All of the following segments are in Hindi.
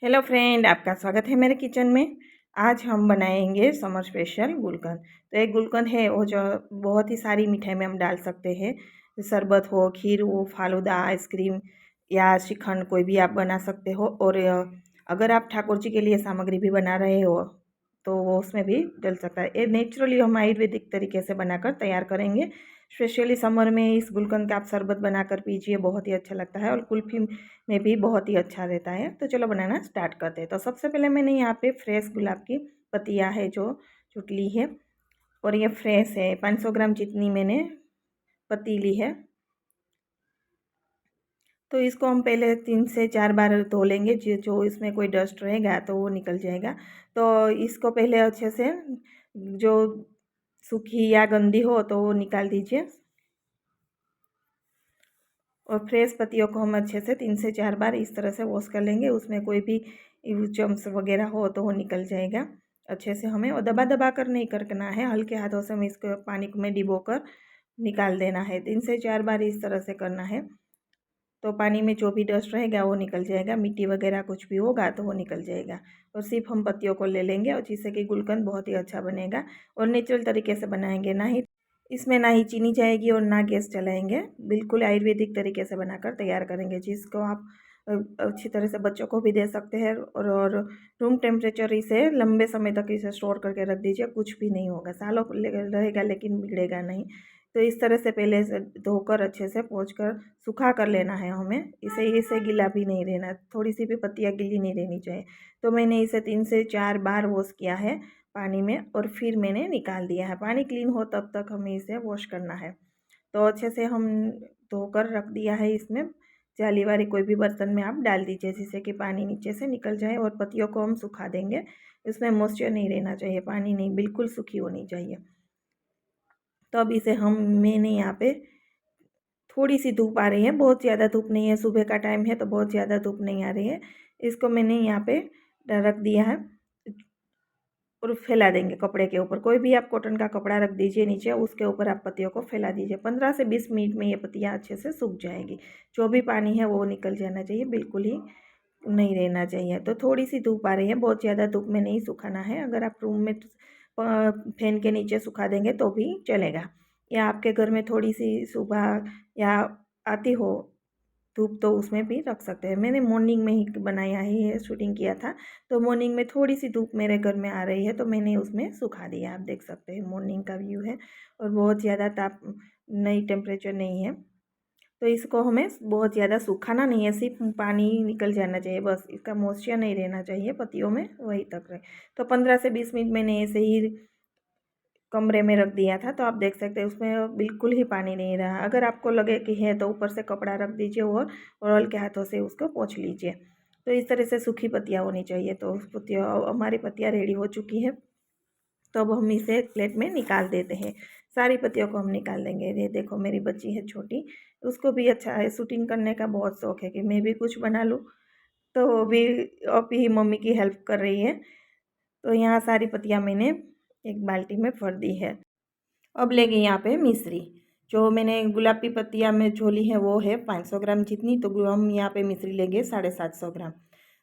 हेलो फ्रेंड, आपका स्वागत है मेरे किचन में। आज हम बनाएंगे समर स्पेशल गुलकंद। तो एक गुलकंद है वो जो बहुत ही सारी मिठाई में हम डाल सकते हैं। शरबत हो, खीर हो, फालूदा, आइसक्रीम या श्रीखंड कोई भी आप बना सकते हो। और अगर आप ठाकुर जी के लिए सामग्री भी बना रहे हो तो वो उसमें भी डल सकता है। ये नेचुरली हम आयुर्वेदिक तरीके से बनाकर तैयार करेंगे। स्पेशली समर में इस गुलकंद का आप शरबत बनाकर पीजिए, बहुत ही अच्छा लगता है और कुल्फ़ी में भी बहुत ही अच्छा रहता है। तो चलो बनाना स्टार्ट करते हैं। तो सबसे पहले मैंने यहाँ पे फ्रेश गुलाब की पत्तियाँ है जो छुट ली है और ये फ्रेश है। 500 ग्राम जितनी मैंने पत्ती ली है। तो इसको हम पहले 3 से 4 बार धो लेंगे। जो इसमें कोई डस्ट रहेगा तो वो निकल जाएगा। तो इसको पहले अच्छे से जो सूखी या गंदी हो तो वो निकाल दीजिए। और फ्रेश पत्तियों को हम अच्छे से 3 से 4 बार इस तरह से वॉश कर लेंगे। उसमें कोई भी जम्स वगैरह हो तो वो निकल जाएगा अच्छे से। हमें और दबा दबा कर नहीं करना है, हल्के हाथों से हमें इसको पानी में डिबो कर निकाल देना है। 3 से 4 बार इस तरह से करना है। तो पानी में जो भी डस्ट रहेगा वो निकल जाएगा, मिट्टी वगैरह कुछ भी होगा तो वो निकल जाएगा। और सिर्फ हम पत्तियों को ले लेंगे और जिससे कि गुलकंद बहुत ही अच्छा बनेगा। और नेचुरल तरीके से बनाएंगे, ना ही इसमें ना ही चीनी जाएगी और ना गैस जलाएंगे। बिल्कुल आयुर्वेदिक तरीके से बनाकर तैयार करेंगे, जिसको आप अच्छी तरह से बच्चों को भी दे सकते हैं। और रूम टेम्परेचर इसे लंबे समय तक इसे स्टोर करके रख दीजिए, कुछ भी नहीं होगा, सालों रहेगा लेकिन बिगड़ेगा नहीं। तो इस तरह से पहले से धोकर अच्छे से पोंछ कर सूखा कर लेना है हमें। इसे गीला भी नहीं रहना, थोड़ी सी भी पत्तियाँ गीली नहीं रहनी चाहिए। तो मैंने इसे 3 से 4 बार वॉश किया है पानी में और फिर मैंने निकाल दिया है। पानी क्लीन हो तब तक हमें इसे वॉश करना है। तो अच्छे से हम धोकर रख दिया है। इसमें जाली वाली कोई भी बर्तन में आप डाल दीजिए, जिससे कि पानी नीचे से निकल जाए। और पत्तियों को हम सुखा देंगे। इसमें मॉइस्चर नहीं रहना चाहिए, पानी नहीं, बिल्कुल सूखी होनी चाहिए। तो अब इसे मैंने यहाँ पे थोड़ी सी धूप आ रही है, बहुत ज़्यादा धूप नहीं है, सुबह का टाइम है तो बहुत ज़्यादा धूप नहीं आ रही है। इसको मैंने यहाँ पे रख दिया है और फैला देंगे कपड़े के ऊपर। कोई भी आप कॉटन का कपड़ा रख दीजिए नीचे, उसके ऊपर आप पत्तियों को फैला दीजिए। 15 से 20 मिनट में ये पत्तियाँ अच्छे से सूख जाएगी। जो भी पानी है वो निकल जाना चाहिए, बिल्कुल ही नहीं रहना चाहिए। तो थोड़ी सी धूप आ रही है, बहुत ज़्यादा धूप में नहीं सुखाना है। अगर आप रूम में फैन के नीचे सुखा देंगे तो भी चलेगा, या आपके घर में थोड़ी सी सुबह या आती हो धूप तो उसमें भी रख सकते हैं। मैंने मॉर्निंग में ही बनाया है, ये शूटिंग किया था। तो मॉर्निंग में थोड़ी सी धूप मेरे घर में आ रही है तो मैंने उसमें सुखा दिया। आप देख सकते हैं मॉर्निंग का व्यू है और बहुत ज़्यादा ताप नहीं, टेम्परेचर नहीं है। तो इसको हमें बहुत ज़्यादा सुखाना नहीं है, सिर्फ पानी निकल जाना चाहिए बस, इसका मॉइस्चर नहीं रहना चाहिए पत्तियों में, वही तक रहे। तो 15 से 20 मिनट मैंने ऐसे ही कमरे में रख दिया था। तो आप देख सकते हैं उसमें बिल्कुल ही पानी नहीं रहा। अगर आपको लगे कि है तो ऊपर से कपड़ा रख दीजिए और हल्के हाथों से उसको पोंछ लीजिए। तो इस तरह से सूखी पत्तियाँ होनी चाहिए। तो पत्तियाँ, हमारी पत्तियाँ रेडी हो चुकी है। तो अब हम इसे एक प्लेट में निकाल देते हैं। सारी पत्तियों को हम निकाल देंगे। ये देखो मेरी बच्ची है छोटी, उसको भी अच्छा है, शूटिंग करने का बहुत शौक है कि मैं भी कुछ बना लूँ। तो वो भी अभी मम्मी की हेल्प कर रही है। तो यहाँ सारी पत्तियाँ मैंने एक बाल्टी में भर दी है। अब लेंगे यहाँ पे मिश्री। जो मैंने गुलाबी पत्तियाँ में झोली है वो है 500 ग्राम जितनी। तो हम यहाँ पे मिश्री लेंगे 750 ग्राम।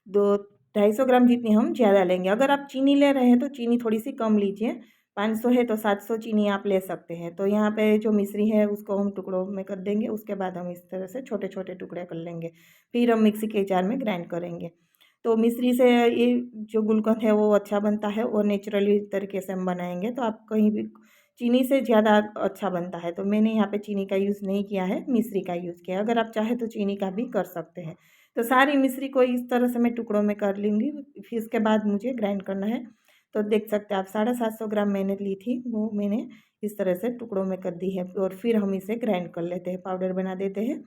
250 ग्राम जितनी हम ज़्यादा लेंगे। अगर आप चीनी ले रहे हैं तो चीनी थोड़ी सी कम लीजिए। 500 है तो 700 चीनी आप ले सकते हैं। तो यहाँ पे जो मिश्री है उसको हम टुकड़ों में कर देंगे। उसके बाद हम इस तरह से छोटे छोटे टुकड़े कर लेंगे। फिर हम मिक्सी के जार में ग्राइंड करेंगे। तो मिश्री से ये जो गुलकंद है वो अच्छा बनता है और नेचुरली तरीके से हम बनाएंगे। तो आप कहीं भी चीनी से ज़्यादा अच्छा बनता है। तो मैंने यहाँ पे चीनी का यूज़ नहीं किया है, मिश्री का यूज़ किया है। अगर आप चाहें तो चीनी का भी कर सकते हैं। तो सारी मिश्री को इस तरह से मैं टुकड़ों में कर लूँगी। फिर इसके बाद मुझे ग्राइंड करना है। तो देख सकते हैं आप 750 ग्राम मैंने ली थी, वो मैंने इस तरह से टुकड़ों में कर दी है। और फिर हम इसे ग्राइंड कर लेते हैं, पाउडर बना देते हैं।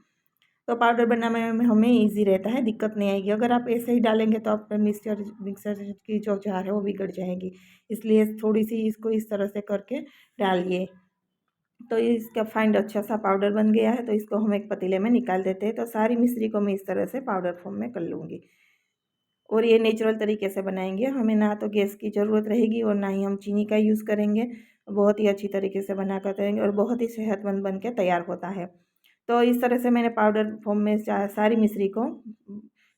तो पाउडर बनाने में हमें ईजी रहता है, दिक्कत नहीं आएगी। अगर आप ऐसे ही डालेंगे तो आप मिक्सचर मिक्सर की जो जार है वो बिगड़ जाएगी। इसलिए थोड़ी सी इसको इस तरह से करके डालिए। तो इसका फाइंड अच्छा सा पाउडर बन गया है। तो इसको हम एक पतीले में निकाल देते हैं। तो सारी मिश्री को मैं इस तरह से पाउडर फॉर्म में कर लूँगी। और ये नेचुरल तरीके से बनाएंगे, हमें ना तो गैस की ज़रूरत रहेगी और ना ही हम चीनी का यूज़ करेंगे। बहुत ही अच्छी तरीके से बना कर देंगे और बहुत ही सेहतमंद बन के तैयार होता है। तो इस तरह से मैंने पाउडर फॉर्म में सारी मिश्री को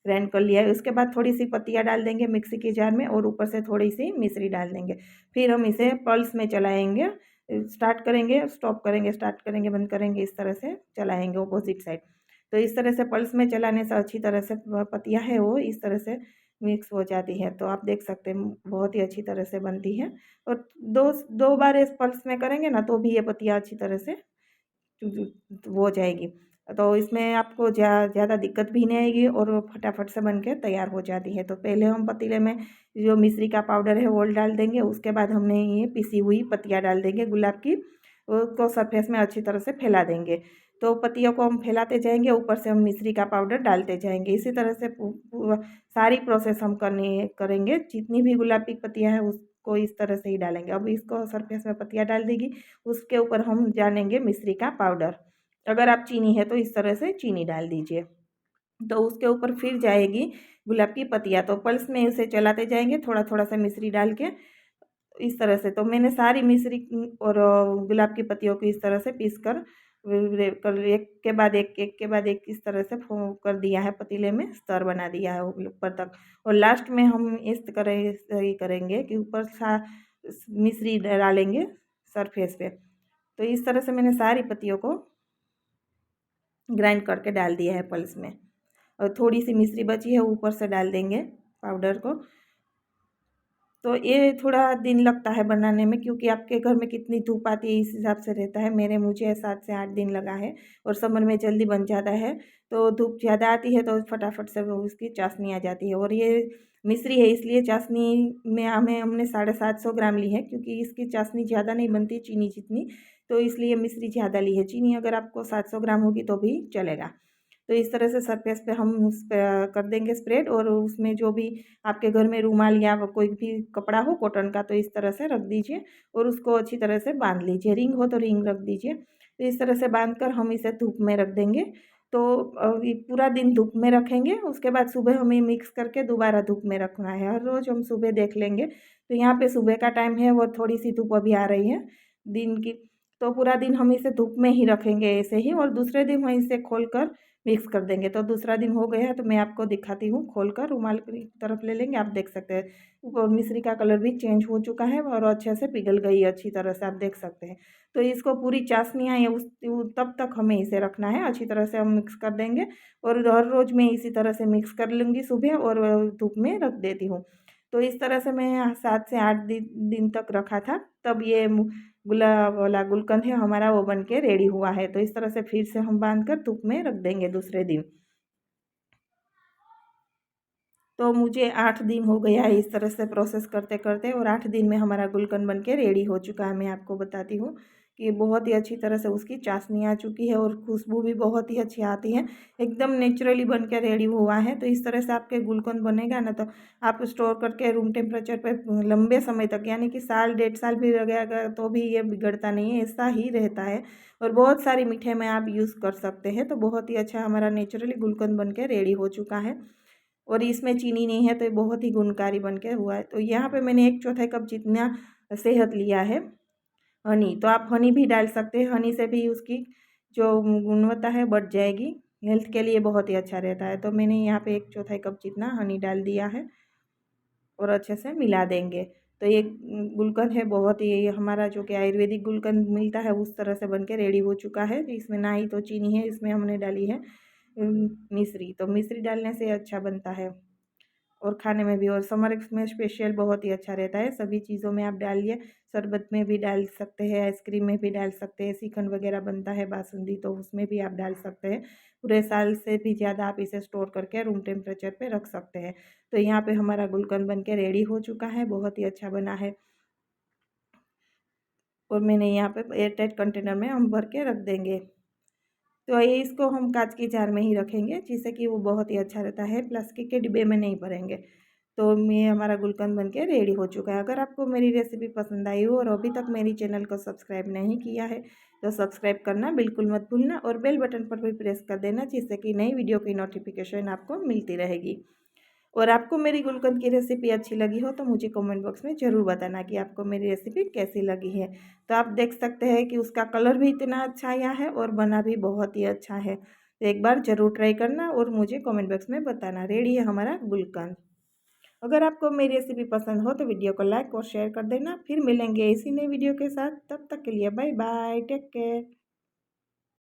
ग्राइंड कर लिया है। उसके बाद थोड़ी सी पत्तियाँ डाल देंगे मिक्सी के जार में और ऊपर से थोड़ी सी मिश्री डाल देंगे। फिर हम इसे पल्स में चलाएँगे, स्टार्ट करेंगे, स्टॉप करेंगे, स्टार्ट करेंगे, बंद करेंगे, इस तरह से चलाएँगे अपोजिट साइड। तो इस तरह से पल्स में चलाने से अच्छी तरह से पत्तियाँ है वो इस तरह से मिक्स हो जाती है। तो आप देख सकते हैं बहुत ही अच्छी तरह से बनती है। और दो दो बार इस पल्स में करेंगे ना तो भी ये पत्तियाँ अच्छी तरह से वो हो जाएगी। तो इसमें आपको ज़्यादा दिक्कत भी नहीं आएगी और वो फटाफट से बन के तैयार हो जाती है। तो पहले हम पतीले में जो मिश्री का पाउडर है वो डाल देंगे, उसके बाद हमने ये पिसी हुई पत्तियाँ डाल देंगे गुलाब की, उसको सरफेस में अच्छी तरह से फैला देंगे। तो पत्तियों को हम फैलाते जाएंगे, ऊपर से हम मिश्री का पाउडर डालते जाएंगे। इसी तरह से सारी प्रोसेस हम करेंगे। जितनी भी गुलाब की पत्तियाँ हैं उसको इस तरह से ही डालेंगे। अब इसको सरफेस में पत्तियाँ डाल देगी, उसके ऊपर हम डालेंगे मिश्री का पाउडर। अगर आप चीनी है तो इस तरह से चीनी डाल दीजिए। तो उसके ऊपर फिर जाएगी गुलाब की पत्तियाँ। तो पल्स में इसे चलाते जाएंगे थोड़ा थोड़ा सा मिश्री डाल के इस तरह से। तो मैंने सारी मिश्री और गुलाब की पत्तियों को इस तरह से पीस कर एक के बाद एक के बाद एक इस तरह से कर दिया है, पतीले में स्तर बना दिया है ऊपर तक। और लास्ट में हम इस तरह ही करेंगे कि ऊपर मिश्री डालेंगे सरफेस पे। तो इस तरह से मैंने सारी पत्तियों को ग्राइंड करके डाल दिया है पल्स में। और थोड़ी सी मिश्री बची है ऊपर से डाल देंगे पाउडर को। तो ये थोड़ा दिन लगता है बनाने में, क्योंकि आपके घर में कितनी धूप आती है इस हिसाब से रहता है। मुझे 7 से 8 दिन लगा है और समर में जल्दी बन जाता है। तो धूप ज़्यादा आती है तो फटाफट से वो उसकी चाशनी आ जाती है। और ये मिश्री है इसलिए चाशनी में हमने 750 ग्राम ली है, क्योंकि इसकी चाशनी ज़्यादा नहीं बनती चीनी जितनी, तो इसलिए मिश्री ज़्यादा ली है। चीनी अगर आपको 700 ग्राम होगी तो भी चलेगा। तो इस तरह से सरफेस पे हम उस पे कर देंगे स्प्रेड। और उसमें जो भी आपके घर में रुमाल या कोई भी कपड़ा हो कॉटन का तो इस तरह से रख दीजिए और उसको अच्छी तरह से बांध लीजिए। रिंग हो तो रिंग रख दीजिए। तो इस तरह से बांध कर हम इसे धूप में रख देंगे। तो ये पूरा दिन धूप में रखेंगे, उसके बाद सुबह हमें मिक्स करके दोबारा धूप में रखना है। हर रोज़ हम सुबह देख लेंगे। तो यहाँ पे सुबह का टाइम है और थोड़ी सी धूप अभी आ रही है दिन की। तो पूरा दिन हम इसे धूप में ही रखेंगे ऐसे ही, और दूसरे दिन हम इसे खोल कर मिक्स कर देंगे। तो दूसरा दिन हो गया है तो मैं आपको दिखाती हूँ खोल कर। रुमाल की तरफ ले लेंगे, आप देख सकते हैं और मिश्री का कलर भी चेंज हो चुका है और अच्छे से पिघल गई है अच्छी तरह से, आप देख सकते हैं। तो इसको पूरी चाशनी आए तब तक हमें इसे रखना है। अच्छी तरह से हम मिक्स कर देंगे और हर रोज़ मैं इसी तरह से मिक्स कर लूँगी सुबह और धूप में रख देती हूँ। तो इस तरह से मैं 7 से 8 दिन तक रखा था, तब ये गुलाब वाला गुलकंद है हमारा वो बन के रेडी हुआ है। तो इस तरह से फिर से हम बांध कर धूप में रख देंगे दूसरे दिन। तो मुझे 8 दिन हो गया है इस तरह से प्रोसेस करते करते, और 8 दिन में हमारा गुलकंद बन के रेडी हो चुका है। मैं आपको बताती हूँ कि बहुत ही अच्छी तरह से उसकी चाशनी आ चुकी है और खुशबू भी बहुत ही अच्छी आती है। एकदम नेचुरली बन के रेडी हुआ है। तो इस तरह से आपके गुलकंद बनेगा ना तो आप स्टोर करके रूम टेम्परेचर पे लंबे समय तक, यानी कि साल 1.5 साल भी लगेगा तो भी ये बिगड़ता नहीं है, ऐसा ही रहता है। और बहुत सारी मीठे में आप यूज़ कर सकते हैं। तो बहुत ही अच्छा हमारा नेचुरली गुलकंद बन के रेडी हो चुका है और इसमें चीनी नहीं है तो ये बहुत ही गुणकारी बन के हुआ है। तो यहाँ पे मैंने 1/4 कप जितना शहद लिया है, हनी। तो आप हनी भी डाल सकते हैं, हनी से भी उसकी जो गुणवत्ता है बढ़ जाएगी, हेल्थ के लिए बहुत ही अच्छा रहता है। तो मैंने यहाँ पे 1/4 कप जितना हनी डाल दिया है और अच्छे से मिला देंगे। तो ये गुलकंद है बहुत ही हमारा जो कि आयुर्वेदिक गुलकंद मिलता है उस तरह से बन के रेडी हो चुका है। इसमें ना ही तो चीनी है, इसमें हमने डाली है मिश्री। तो मिश्री डालने से अच्छा बनता है और खाने में भी, और समर में स्पेशल बहुत ही अच्छा रहता है। सभी चीज़ों में आप डालिए, शरबत में भी डाल सकते हैं, आइसक्रीम में भी डाल सकते हैं, श्रीखंड वगैरह बनता है बासुंदी तो उसमें भी आप डाल सकते हैं। पूरे साल से भी ज़्यादा आप इसे स्टोर करके रूम टेम्परेचर पे रख सकते हैं। तो यहाँ पे हमारा गुलकंद बन के रेडी हो चुका है, बहुत ही अच्छा बना है। और मैंने यहाँ पे एयरटाइट कंटेनर में हम भर के रख देंगे। तो ये इसको हम कांच के जार में ही रखेंगे जिससे कि वो बहुत ही अच्छा रहता है, प्लास्टिक के डिब्बे में नहीं भरेंगे। तो मैं हमारा गुलकंद बन के रेडी हो चुका है। अगर आपको मेरी रेसिपी पसंद आई हो और अभी तक मेरी चैनल को सब्सक्राइब नहीं किया है तो सब्सक्राइब करना बिल्कुल मत भूलना और बेल बटन पर भी प्रेस कर देना, जिससे कि नई वीडियो की नोटिफिकेशन आपको मिलती रहेगी। और आपको मेरी गुलकंद की रेसिपी अच्छी लगी हो तो मुझे कमेंट बॉक्स में ज़रूर बताना कि आपको मेरी रेसिपी कैसी लगी है। तो आप देख सकते हैं कि उसका कलर भी इतना अच्छा आया है और बना भी बहुत ही अच्छा है। तो एक बार ज़रूर ट्राई करना और मुझे कमेंट बॉक्स में बताना। रेडी है हमारा गुलकंद। अगर आपको मेरी रेसिपी पसंद हो तो वीडियो को लाइक और शेयर कर देना। फिर मिलेंगे इसी नई वीडियो के साथ, तब तक के लिए बाय बाय, टेक केयर।